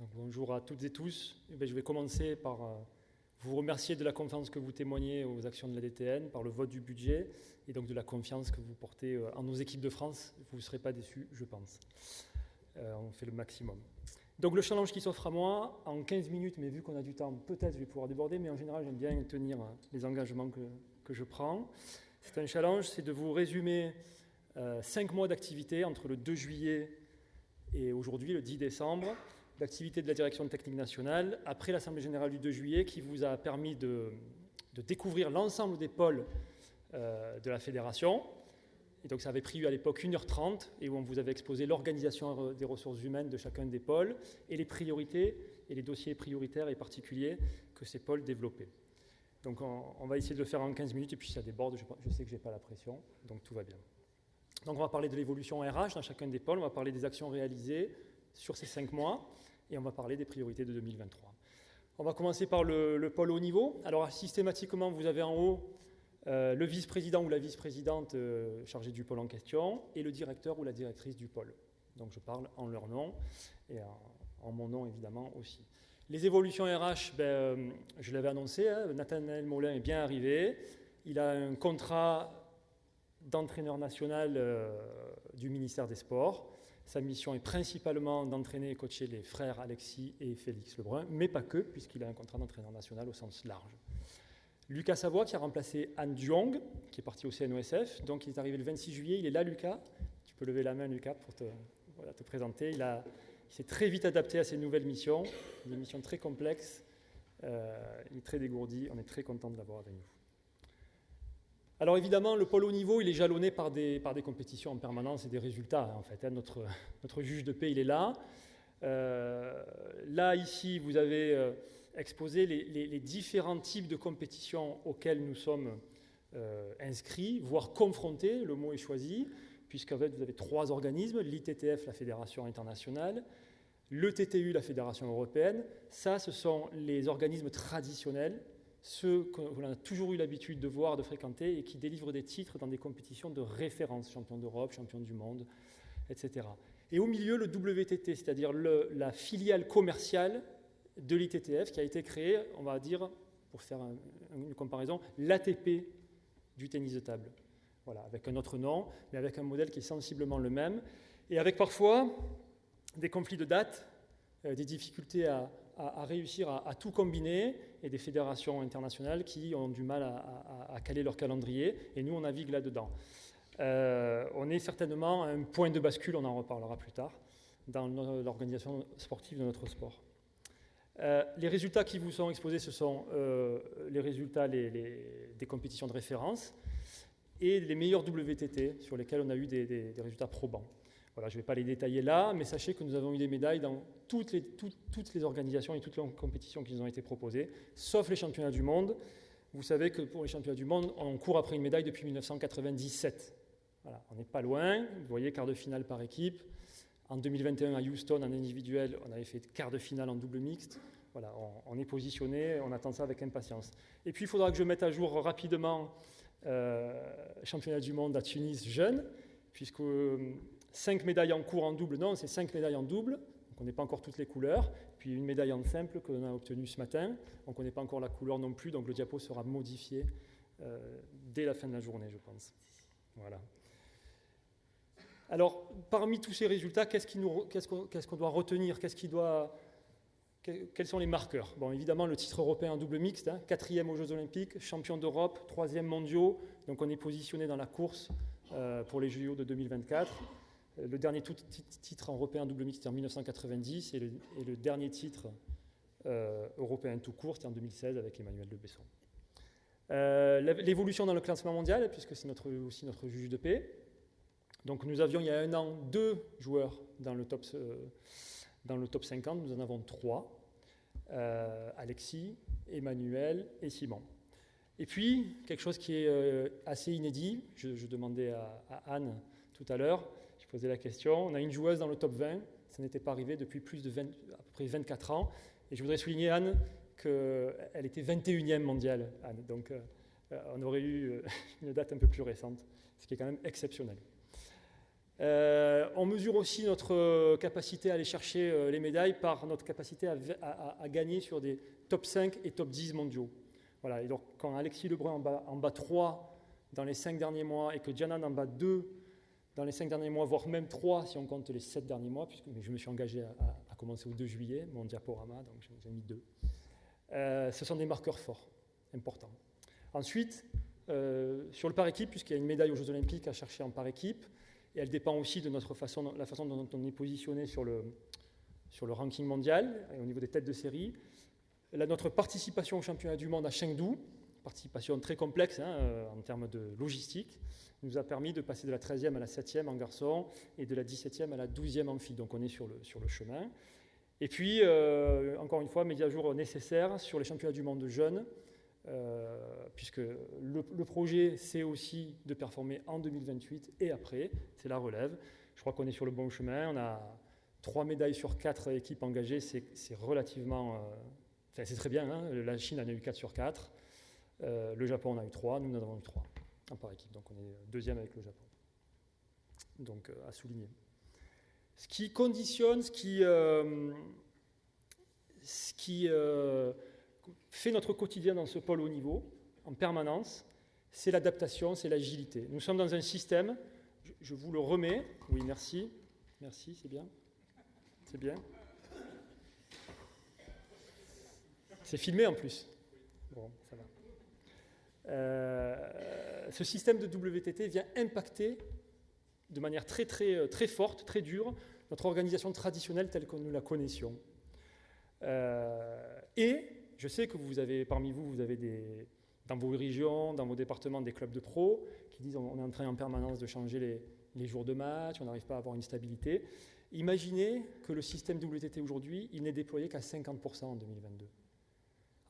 Donc, bonjour à toutes et tous. Je vais commencer par vous remercier de la confiance que vous témoignez aux actions de la DTN, par le vote du budget et donc de la confiance que vous portez en nos équipes de France. Vous ne serez pas déçus, je pense. On fait le maximum. Donc le challenge qui s'offre à moi, en 15 minutes, mais vu qu'on a du temps, peut-être je vais pouvoir déborder, mais en général j'aime bien tenir les engagements que je prends. C'est un challenge, c'est de vous résumer 5 mois d'activité entre le 2 juillet et aujourd'hui, le 10 décembre, d'activité de la Direction technique nationale, après l'Assemblée générale du 2 juillet, qui vous a permis de découvrir l'ensemble des pôles de la fédération. Et donc ça avait pris à l'époque 1h30, et où on vous avait exposé l'organisation des ressources humaines de chacun des pôles, et les priorités, et les dossiers prioritaires et particuliers que ces pôles développaient. Donc on va essayer de le faire en 15 minutes, et puis si ça déborde, je sais que je n'ai pas la pression, donc tout va bien. Donc on va parler de l'évolution RH dans chacun des pôles, on va parler des actions réalisées sur ces 5 mois, et on va parler des priorités de 2023. On va commencer par le pôle haut niveau. Alors systématiquement, vous avez en haut le vice-président ou la vice-présidente chargée du pôle en question, et le directeur ou la directrice du pôle. Donc je parle en leur nom, et en mon nom évidemment aussi. Les évolutions RH, je l'avais annoncé, Nathanaël Molin est bien arrivé. Il a un contrat d'entraîneur national du ministère des Sports. Sa mission est principalement d'entraîner et coacher les frères Alexis et Félix Lebrun, mais pas que, puisqu'il a un contrat d'entraîneur national au sens large. Lucas Savoie qui a remplacé Anne Duong, qui est parti au CNOSF. Donc il est arrivé le 26 juillet, il est là Lucas. Tu peux lever la main Lucas pour te présenter. Il s'est très vite adapté à ces nouvelles missions, des missions très complexes. Il est très dégourdi, on est très content de l'avoir avec nous. Alors évidemment, le pôle haut niveau, il est jalonné par des compétitions en permanence et des résultats, en fait. Notre juge de paix, il est là. Là, ici, vous avez exposé les différents types de compétitions auxquelles nous sommes inscrits, voire confrontés, le mot est choisi, puisqu'en fait, vous avez 3 organismes, l'ITTF, la Fédération internationale, le TTU, la Fédération européenne. Ça, ce sont les organismes traditionnels, ceux qu'on a toujours eu l'habitude de voir, de fréquenter, et qui délivrent des titres dans des compétitions de référence, champion d'Europe, champion du monde, etc. Et au milieu, le WTT, c'est-à-dire la filiale commerciale de l'ITTF, qui a été créée, on va dire, pour faire une comparaison, l'ATP du tennis de table. Voilà, avec un autre nom, mais avec un modèle qui est sensiblement le même, et avec parfois des conflits de dates, des difficultés à réussir à tout combiner, et des fédérations internationales qui ont du mal à caler leur calendrier, et nous on navigue là-dedans. On est certainement à un point de bascule, on en reparlera plus tard, dans l'organisation sportive de notre sport. Les résultats qui vous sont exposés, ce sont les résultats des compétitions de référence, et les meilleurs WTT sur lesquels on a eu des résultats probants. Voilà, je ne vais pas les détailler là, mais sachez que nous avons eu des médailles dans toutes les organisations et toutes les compétitions qui nous ont été proposées, sauf les championnats du monde. Vous savez que pour les championnats du monde, on court après une médaille depuis 1997. Voilà, on n'est pas loin. Vous voyez, quart de finale par équipe. En 2021, à Houston, en individuel, on avait fait quart de finale en double mixte. Voilà, on est positionné, on attend ça avec impatience. Et puis, il faudra que je mette à jour rapidement championnat du monde à Tunis jeune, puisque 5 médailles en cours en double, non, c'est 5 médailles en double, donc on n'est pas encore toutes les couleurs, puis une médaille en simple que l'on a obtenue ce matin, donc on ne connaît pas encore la couleur non plus, donc le diapo sera modifié dès la fin de la journée, je pense. Voilà. Alors, parmi tous ces résultats, qu'est-ce qu'on doit retenir, quels sont les marqueurs? Bon, évidemment, le titre européen en double mixte, 4e aux Jeux Olympiques, champion d'Europe, 3e mondiaux, donc on est positionné dans la course pour les JO de 2024. Le dernier titre européen double mixte, c'était en 1990, et le dernier titre européen tout court, c'était en 2016 avec Emmanuel De Besson. L'évolution dans le classement mondial, puisque c'est aussi notre juge de paix. Donc nous avions il y a un an 2 joueurs dans le top 50, nous en avons 3, Alexis, Emmanuel et Simon. Et puis, quelque chose qui est assez inédit, je demandais à Anne tout à l'heure, je posais la question, on a une joueuse dans le top 20, ça n'était pas arrivé depuis à peu près 24 ans, et je voudrais souligner, Anne, qu'elle était 21e mondiale, Anne, donc on aurait eu une date un peu plus récente, ce qui est quand même exceptionnel. On mesure aussi notre capacité à aller chercher les médailles par notre capacité à gagner sur des top 5 et top 10 mondiaux. Voilà. Et donc, quand Alexis Lebrun en bat 3 dans les 5 derniers mois et que Jianan en bat 2 dans les 5 derniers mois, voire même 3 si on compte les 7 derniers mois, mais je me suis engagé à commencer au 2 juillet, mon diaporama, donc j'ai mis 2. Ce sont des marqueurs forts, importants. Ensuite, sur le par équipe, puisqu'il y a une médaille aux Jeux Olympiques à chercher en par équipe, et elle dépend aussi de la façon dont on est positionné sur le ranking mondial et au niveau des têtes de série. Notre participation au championnat du monde à Chengdu, participation très complexe en termes de logistique, nous a permis de passer de la 13e à la 7e en garçon et de la 17e à la 12e en filles. Donc on est sur le chemin. Et puis, encore une fois, média jour nécessaire sur les championnats du monde de jeunes, puisque le projet, c'est aussi de performer en 2028 et après, c'est la relève. Je crois qu'on est sur le bon chemin. On a 3 médailles sur 4 équipes engagées, c'est relativement... c'est très bien, hein. La Chine en a eu 4 sur 4, le Japon en a eu 3, nous en avons eu 3 en par équipe, donc on est deuxième avec le Japon. Donc à souligner. Ce qui conditionne, ce qui fait notre quotidien dans ce pôle haut niveau, en permanence, c'est l'adaptation, c'est l'agilité. Nous sommes dans un système, je vous le remets, oui merci, c'est bien, c'est filmé en plus, bon ça va. Ce système de WTT vient impacter de manière très, très, très forte, très dure, notre organisation traditionnelle telle que nous la connaissions. Et je sais que parmi vous avez dans vos régions, dans vos départements, des clubs de pros qui disent on est en train en permanence de changer les jours de match, on n'arrive pas à avoir une stabilité. Imaginez que le système WTT aujourd'hui, il n'est déployé qu'à 50% en 2022.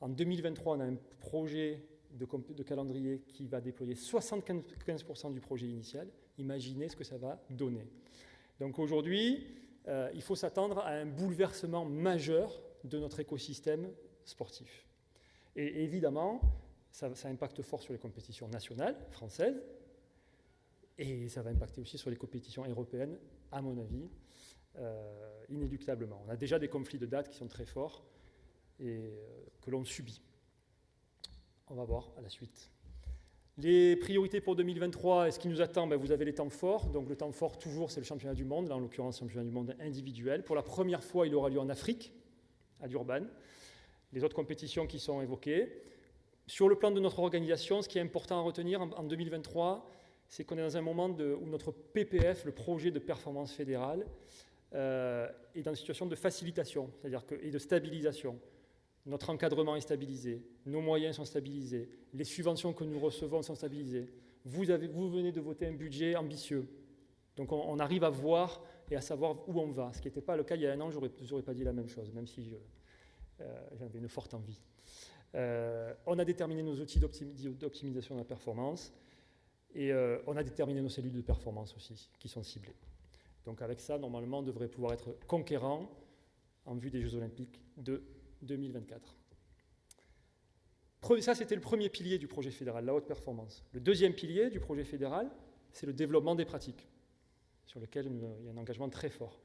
En 2023, on a un projet de calendrier qui va déployer 75% du projet initial. Imaginez ce que ça va donner. Donc aujourd'hui, il faut s'attendre à un bouleversement majeur de notre écosystème sportif. Et évidemment, ça impacte fort sur les compétitions nationales, françaises, et ça va impacter aussi sur les compétitions européennes, à mon avis, inéluctablement. On a déjà des conflits de dates qui sont très forts et que l'on subit. On va voir à la suite. Les priorités pour 2023, et ce qui nous attend, vous avez les temps forts. Donc le temps fort, toujours, c'est le championnat du monde, là, en l'occurrence, le championnat du monde individuel. Pour la première fois, il aura lieu en Afrique, à Durban. Les autres compétitions qui sont évoquées. Sur le plan de notre organisation, ce qui est important à retenir en 2023, c'est qu'on est dans un moment où notre PPF, le projet de performance fédérale, est dans une situation de facilitation, c'est-à-dire et de stabilisation. Notre encadrement est stabilisé, nos moyens sont stabilisés, les subventions que nous recevons sont stabilisées. Vous venez de voter un budget ambitieux. Donc on arrive à voir et à savoir où on va. Ce qui n'était pas le cas il y a un an, je n'aurais pas dit la même chose, même si j'avais une forte envie. On a déterminé nos outils d'optimisation de la performance et on a déterminé nos cellules de performance aussi, qui sont ciblées. Donc avec ça, normalement, on devrait pouvoir être conquérant en vue des Jeux Olympiques de 2024. Ça, c'était le premier pilier du projet fédéral, la haute performance. Le deuxième pilier du projet fédéral, c'est le développement des pratiques, sur lequel il y a un engagement très fort.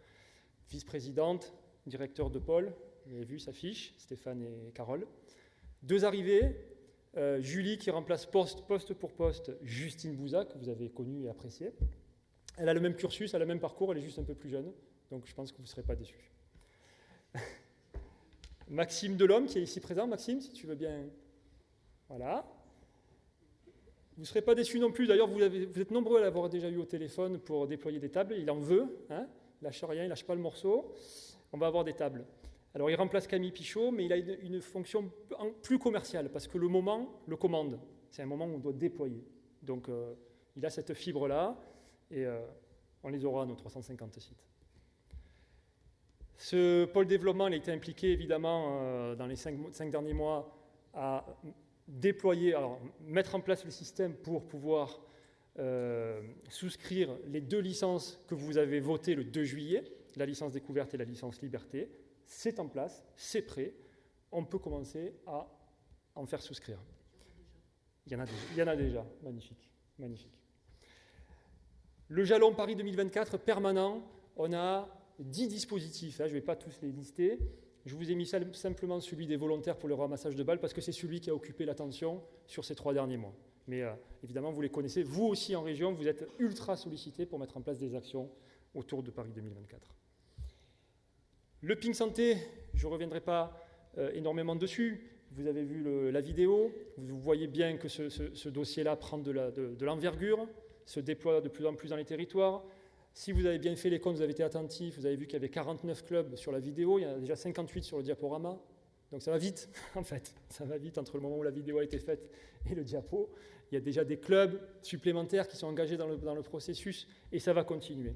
Vice-présidente, directeur de pôle, vous avez vu sa fiche, Stéphane et Carole. 2 arrivées, Julie qui remplace poste pour poste Justine Bouza, que vous avez connue et appréciée. Elle a le même cursus, elle a le même parcours, elle est juste un peu plus jeune, donc je pense que vous ne serez pas déçus. Maxime Delhomme, qui est ici présent. Maxime, si tu veux bien. Voilà. Vous ne serez pas déçus non plus. D'ailleurs, vous êtes nombreux à l'avoir déjà eu au téléphone pour déployer des tables. Il en veut. Hein, il ne lâche rien, il ne lâche pas le morceau. On va avoir des tables. Alors, il remplace Camille Pichot, mais il a une fonction plus commerciale, parce que le moment le commande. C'est un moment où on doit déployer. Donc, il a cette fibre-là, et on les aura à nos 350 sites. Ce pôle développement il a été impliqué évidemment dans les 5 derniers mois à déployer, mettre en place le système pour pouvoir souscrire les 2 licences que vous avez votées le 2 juillet, la licence découverte et la licence liberté. C'est en place, c'est prêt, on peut commencer à en faire souscrire. Il y en a déjà, magnifique, magnifique. Le jalon Paris 2024 permanent, on a 10 dispositifs, je ne vais pas tous les lister. Je vous ai mis simplement celui des volontaires pour le ramassage de balles parce que c'est celui qui a occupé l'attention sur ces 3 derniers mois. Mais évidemment, vous les connaissez. Vous aussi en région, vous êtes ultra sollicités pour mettre en place des actions autour de Paris 2024. Le ping santé, je ne reviendrai pas énormément dessus. Vous avez vu la vidéo. Vous voyez bien que ce dossier-là prend de l'envergure, se déploie de plus en plus dans les territoires. Si vous avez bien fait les comptes, vous avez été attentif, vous avez vu qu'il y avait 49 clubs sur la vidéo, il y en a déjà 58 sur le diaporama. Donc ça va vite, en fait. Ça va vite entre le moment où la vidéo a été faite et le diapo. Il y a déjà des clubs supplémentaires qui sont engagés dans le processus et ça va continuer.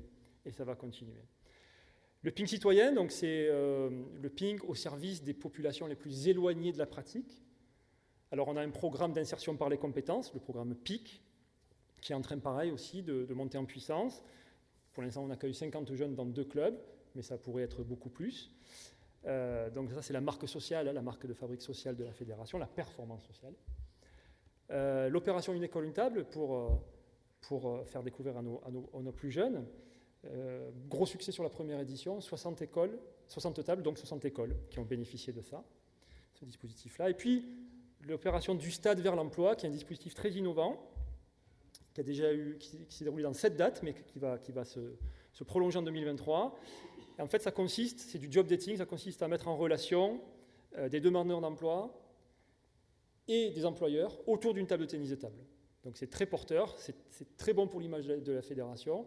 Le ping citoyen, donc c'est le ping au service des populations les plus éloignées de la pratique. Alors on a un programme d'insertion par les compétences, le programme PIC, qui est en train pareil aussi de monter en puissance. Pour l'instant, on accueille 50 jeunes dans 2 clubs, mais ça pourrait être beaucoup plus. Donc ça, c'est la marque sociale, la marque de fabrique sociale de la fédération, la performance sociale. L'opération Une école, une table pour faire découvrir à nos plus jeunes. Gros succès sur la première édition, 60 tables, donc 60 écoles qui ont bénéficié de ça, ce dispositif-là. Et puis, l'opération du stade vers l'emploi, qui est un dispositif très innovant, qui s'est déroulé dans 7 dates, mais qui va se prolonger en 2023. Et en fait, c'est du job dating, ça consiste à mettre en relation des demandeurs d'emploi et des employeurs autour d'une table de tennis de table. Donc c'est très porteur, c'est très bon pour l'image de la fédération.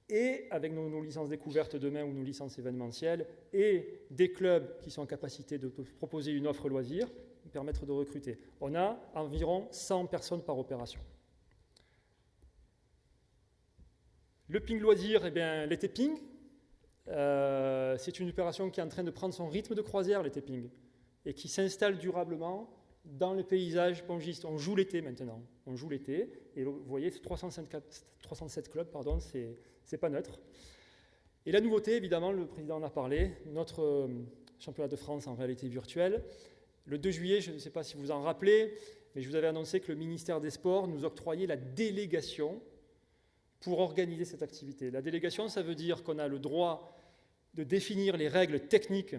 Et avec nos licences découvertes demain ou nos licences événementielles et des clubs qui sont en capacité de proposer une offre loisir, permettre de recruter. On a environ 100 personnes par opération. Le ping loisir, l'été ping, c'est une opération qui est en train de prendre son rythme de croisière, l'été ping, et qui s'installe durablement dans le paysage pongistes. On joue l'été maintenant, et vous voyez, 307 clubs, c'est pas neutre. Et la nouveauté, évidemment, le président en a parlé, notre championnat de France en réalité virtuelle. Le 2 juillet, je ne sais pas si vous vous en rappelez, mais je vous avais annoncé que le ministère des Sports nous octroyait la délégation pour organiser cette activité. La délégation, ça veut dire qu'on a le droit de définir les règles techniques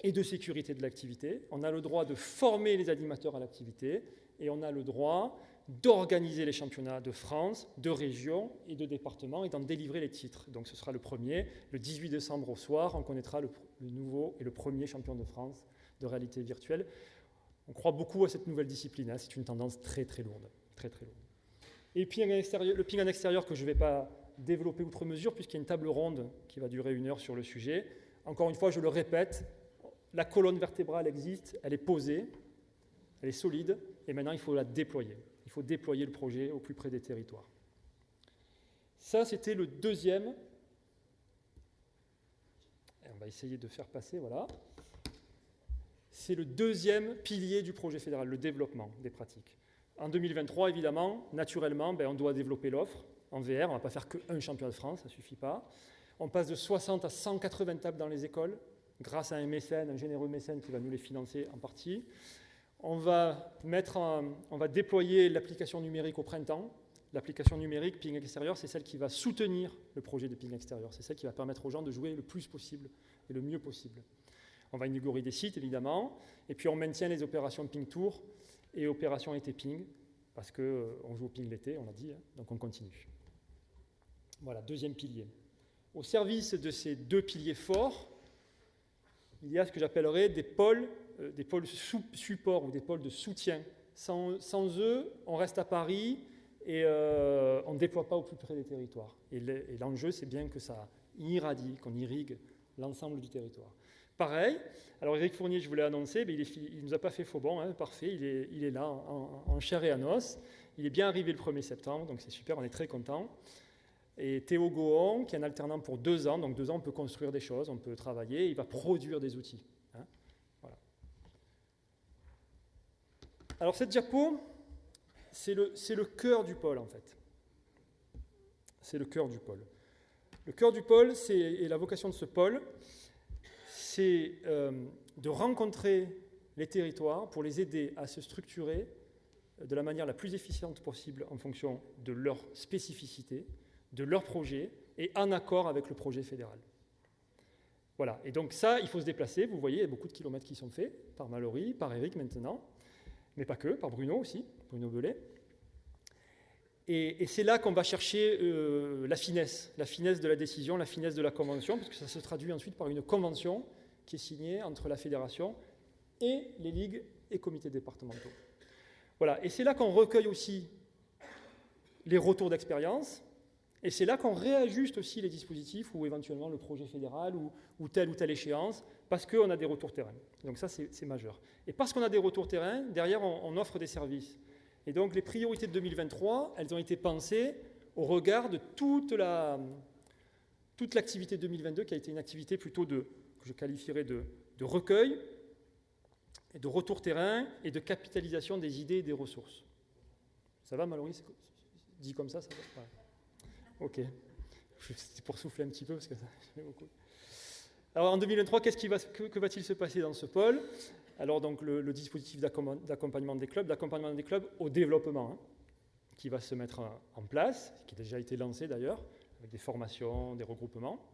et de sécurité de l'activité, on a le droit de former les animateurs à l'activité, et on a le droit d'organiser les championnats de France, de région et de département, et d'en délivrer les titres. Donc ce sera le premier. Le 18 décembre au soir, on connaîtra le nouveau et le premier champion de France de réalité virtuelle. On croit beaucoup à cette nouvelle discipline, c'est une tendance très très lourde, très très lourde. Et puis le ping en extérieur que je ne vais pas développer outre mesure, puisqu'il y a une table ronde qui va durer 1 heure sur le sujet. Encore une fois, je le répète, la colonne vertébrale existe, elle est posée, elle est solide, et maintenant il faut la déployer. Il faut déployer le projet au plus près des territoires. Ça, c'était le deuxième. On va essayer de faire passer, voilà. C'est le deuxième pilier du projet fédéral, le développement des pratiques. En 2023, évidemment, naturellement, on doit développer l'offre en VR. On ne va pas faire qu'un championnat de France, ça ne suffit pas. On passe de 60 à 180 tables dans les écoles, grâce à un mécène, un généreux mécène qui va nous les financer en partie. On va déployer l'application numérique au printemps. L'application numérique Ping Extérieur, c'est celle qui va soutenir le projet de Ping Extérieur. C'est celle qui va permettre aux gens de jouer le plus possible et le mieux possible. On va inaugurer des sites, évidemment. Et puis, on maintient les opérations Ping Tour et opérations été Ping, parce qu'on joue au Ping l'été, on l'a dit, donc on continue. Voilà, deuxième pilier. Au service de ces 2 piliers forts, il y a ce que j'appellerais des pôles support ou des pôles de soutien. Sans eux, on reste à Paris et on ne déploie pas au plus près des territoires. Et l'enjeu, c'est bien que ça irradie, qu'on irrigue l'ensemble du territoire. Pareil, alors Éric Fournier, je vous l'ai annoncé, mais il ne nous a pas fait faux bon, parfait, il est là en chair et en os. Il est bien arrivé le 1er septembre, donc c'est super, on est très contents. Et Théo Gohon, qui est un alternant pour 2 ans, donc 2 ans on peut construire des choses, on peut travailler, il va produire des outils. Voilà. Alors cette diapo, c'est le cœur du pôle en fait. C'est le cœur du pôle. Le cœur du pôle, et la vocation de ce pôle, c'est de rencontrer les territoires pour les aider à se structurer de la manière la plus efficiente possible en fonction de leur spécificité, de leur projet et en accord avec le projet fédéral. Voilà, et donc ça, il faut se déplacer. Vous voyez, il y a beaucoup de kilomètres qui sont faits par Mallory, par Eric maintenant, mais pas que, par Bruno aussi, Bruno Belay. Et c'est là qu'on va chercher la finesse de la décision, la finesse de la convention, parce que ça se traduit ensuite par une convention qui est signée entre la fédération et les ligues et comités départementaux. Voilà, et c'est là qu'on recueille aussi les retours d'expérience, et c'est là qu'on réajuste aussi les dispositifs ou éventuellement le projet fédéral ou telle échéance, parce qu'on a des retours terrain. Donc ça, c'est majeur. Et parce qu'on a des retours terrain, derrière, on offre des services. Et donc les priorités de 2023, elles ont été pensées au regard de toute l'activité 2022, qui a été une activité plutôt que je qualifierais de recueil, et de retour terrain et de capitalisation des idées et des ressources. Ça va, Mallory? Dit comme ça va? Ouais. Ok. C'était pour souffler un petit peu, parce que ça fait beaucoup. Alors en 2023, que va-t-il se passer dans ce pôle? Alors donc le dispositif d'accompagnement des clubs au développement, qui va se mettre en place, qui a déjà été lancé d'ailleurs, avec des formations, des regroupements.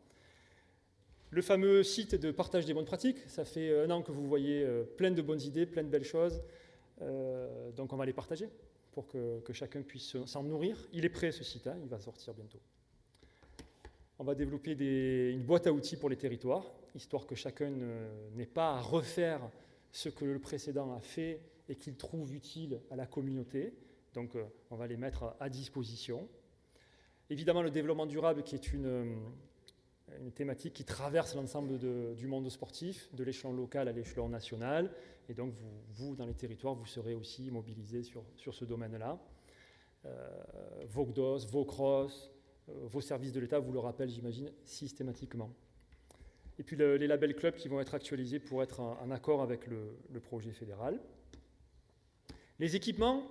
Le fameux site de partage des bonnes pratiques, ça fait 1 an que vous voyez plein de bonnes idées, plein de belles choses, donc on va les partager pour que chacun puisse s'en nourrir. Il est prêt ce site, il va sortir bientôt. On va développer une boîte à outils pour les territoires, histoire que chacun n'ait pas à refaire ce que le précédent a fait et qu'il trouve utile à la communauté. Donc on va les mettre à disposition. Évidemment, le développement durable, qui est une thématique qui traverse l'ensemble du monde sportif, de l'échelon local à l'échelon national. Et donc vous, dans les territoires, vous serez aussi mobilisés sur ce domaine-là. Vos GDOS, vos CROSS, vos services de l'État vous le rappellent, j'imagine, systématiquement. Et puis les labels clubs qui vont être actualisés pour être en accord avec le projet fédéral. Les équipements,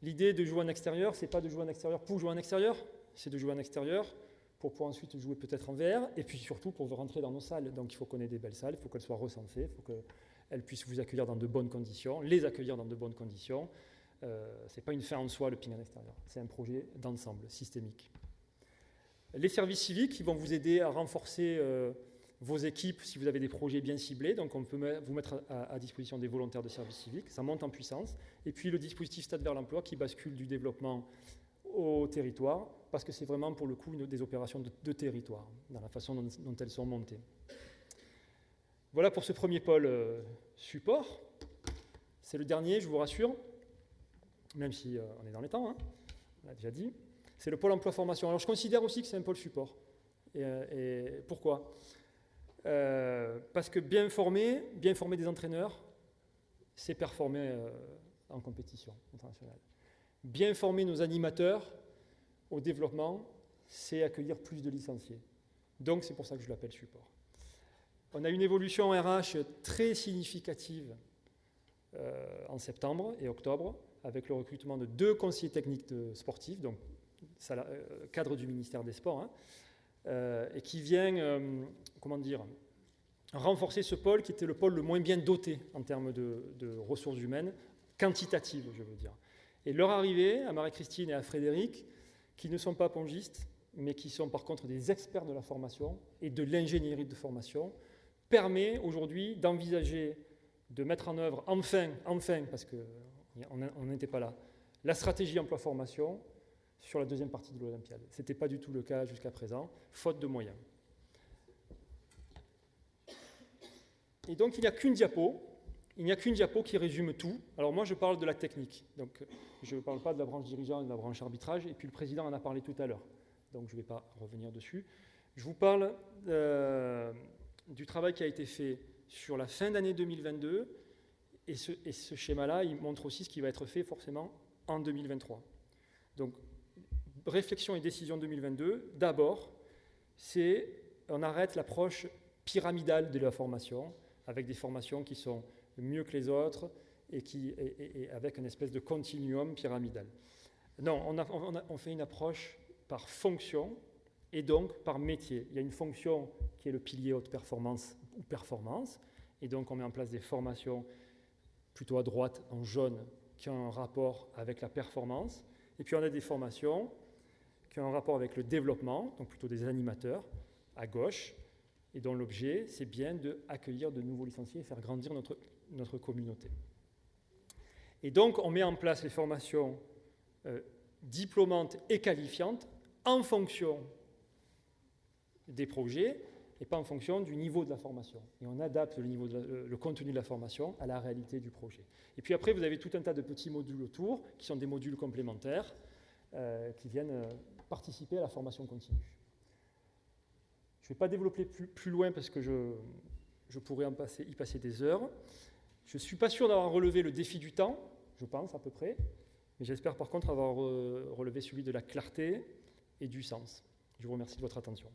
l'idée de jouer en extérieur, c'est pas de jouer en extérieur pour jouer en extérieur, c'est de jouer en extérieur pour pouvoir ensuite jouer peut-être en VR, et puis surtout pour rentrer dans nos salles. Donc il faut qu'on ait des belles salles, il faut qu'elles soient recensées, il faut qu'elles puissent vous accueillir dans de bonnes conditions, les accueillir dans de bonnes conditions. C'est pas une fin en soi le ping en extérieur, c'est un projet d'ensemble, systémique. Les services civiques qui vont vous aider à renforcer vos équipes si vous avez des projets bien ciblés. Donc on peut vous mettre à disposition des volontaires de services civiques, ça monte en puissance. Et puis le dispositif Stade vers l'emploi qui bascule du développement au territoire, parce que c'est vraiment pour le coup des opérations de territoire, dans la façon dont elles sont montées. Voilà pour ce premier pôle support. C'est le dernier, je vous rassure, même si on est dans les temps, on l'a déjà dit. C'est le pôle emploi-formation. Alors je considère aussi que c'est un pôle support. Et pourquoi ? Parce que bien former des entraîneurs, c'est performer en compétition internationale. Bien former nos animateurs au développement, c'est accueillir plus de licenciés. Donc c'est pour ça que je l'appelle support. On a une évolution RH très significative en septembre et octobre, avec le recrutement de 2 conseillers techniques sportifs, donc cadre du ministère des Sports, et qui vient, renforcer ce pôle qui était le pôle le moins bien doté en termes de ressources humaines, quantitatives, je veux dire. Et leur arrivée à Marie-Christine et à Frédéric, qui ne sont pas pongistes, mais qui sont par contre des experts de la formation et de l'ingénierie de formation, permet aujourd'hui d'envisager, de mettre en œuvre enfin, parce qu'on n'était pas là, la stratégie emploi-formation sur la deuxième partie de l'Olympiade. Ce n'était pas du tout le cas jusqu'à présent, faute de moyens. Et donc il n'y a qu'une diapo. Il n'y a qu'une diapo qui résume tout. Alors moi, je parle de la technique. Donc je ne parle pas de la branche dirigeante, de la branche arbitrage. Et puis le président en a parlé tout à l'heure. Donc je ne vais pas revenir dessus. Je vous parle du travail qui a été fait sur la fin d'année 2022. Et ce schéma-là, il montre aussi ce qui va être fait forcément en 2023. Donc réflexion et décision 2022. D'abord, on arrête l'approche pyramidale de la formation, avec des formations qui sont mieux que les autres et avec une espèce de continuum pyramidal. Non, on fait une approche par fonction et donc par métier. Il y a une fonction qui est le pilier haute performance ou performance, et donc on met en place des formations plutôt à droite, en jaune, qui ont un rapport avec la performance. Et puis on a des formations qui ont un rapport avec le développement, donc plutôt des animateurs, à gauche, et dont l'objet, c'est bien d'accueillir de nouveaux licenciés et faire grandir notre communauté. Et donc, on met en place les formations diplômantes et qualifiantes en fonction des projets et pas en fonction du niveau de la formation. Et on adapte le contenu de la formation à la réalité du projet. Et puis après, vous avez tout un tas de petits modules autour, qui sont des modules complémentaires, qui viennent participer à la formation continue. Je ne vais pas développer plus loin parce que je pourrais y passer des heures. Je ne suis pas sûr d'avoir relevé le défi du temps, je pense à peu près, mais j'espère par contre avoir relevé celui de la clarté et du sens. Je vous remercie de votre attention.